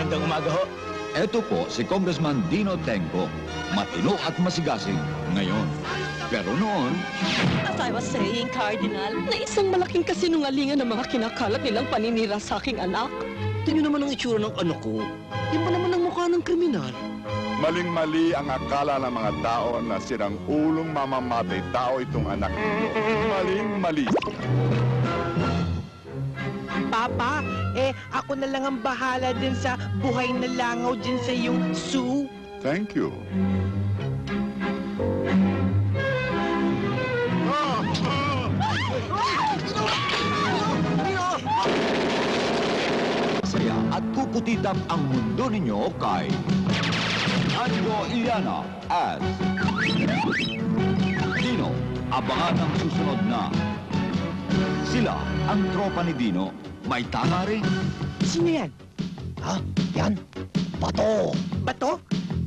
Magandang umaga ho. Ito po si Congressman Dino Tenco. Matino at masigasig ngayon. Pero noon, As I was saying, Cardinal, na isang malaking kasinungalingan ng mga kinakalat nilang paninira sa aking anak. Tingnan naman ang itsura ng anak ko. Yan pa naman ang mukha ng kriminal. Maling-mali ang akala ng mga tao na sirang ulong mamamatay tao itong anak ninyo. Maling-mali. Papa, ako na lang ang bahala din sa buhay na langaw din sa iyong zoo. Thank you. saya at kukutitap ang mundo ninyo kay Anjo Iliana as Dino. Abangan ang susunod na sila ang tropa ni Dino. May tama rin. Sino yan? Ha? Yan? Bato! Bato?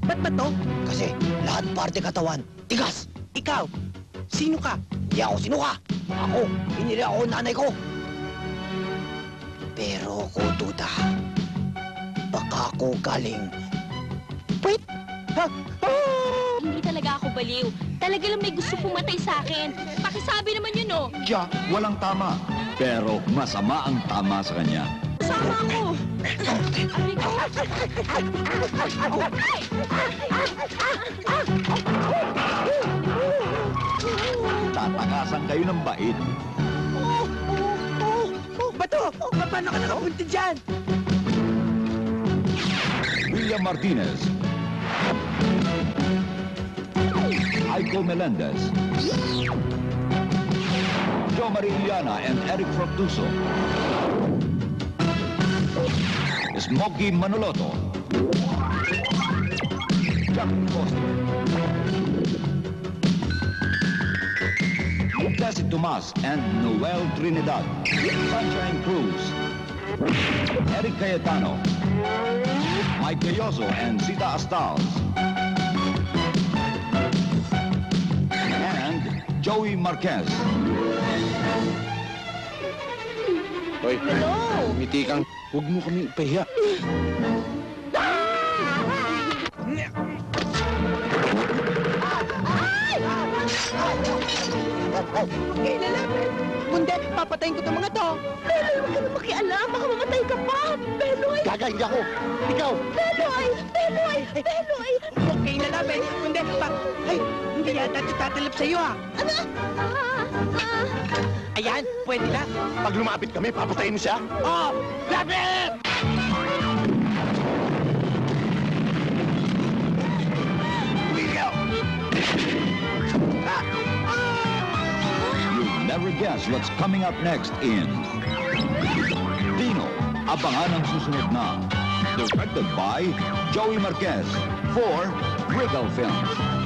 Ba't bato? Kasi lahat parte katawan, tigas! Ikaw, sino ka? Hindi ako sinuka! Ako, pinili ako ng nanay ko! Pero ako duda. Baka ako galing... Wait! Ha? Hindi talaga ako baliw. Talaga lang may gusto pumatay sa akin. Pakisabi naman yun, oh. Siya, walang tama. Pero masama ang tama sa kanya. Sama ako. Aray ko. Tatakasan kayo ng bait. Bato! Paano ka nakapunta dyan? William Martinez, Aiko Melendez, Jo Marie Iliana and Eric Fructuso, Smokey Manoloto, Jack Foster, Tessie Tomas and Noel Trinidad, Sunshine Cruz, Eric Cayetano, Mike Galloso and Sita Astals, and Joey Marquez. Hoy, ngiti kang huwag mo kami ipahiya. Okay, lalapit! Kundi, papatayin ko itong mga to! Beloy, huwag ka na makialam. Baka mamatay ka pa. Beloy! Gaga, hindi ako! Ikaw! Beloy! Beloy! Beloy! Okay, lalapit! Kundi, ay, hindi yata ito tatalap sa'yo, ah! Ano? Ayan, pwede na! Pag lumapit kami, papatayin mo siya? Oh! Lapit! You'll never guess what's coming up next in Dino. Abangan ang susunod na. Directed by Joey Marquez for Regal Films.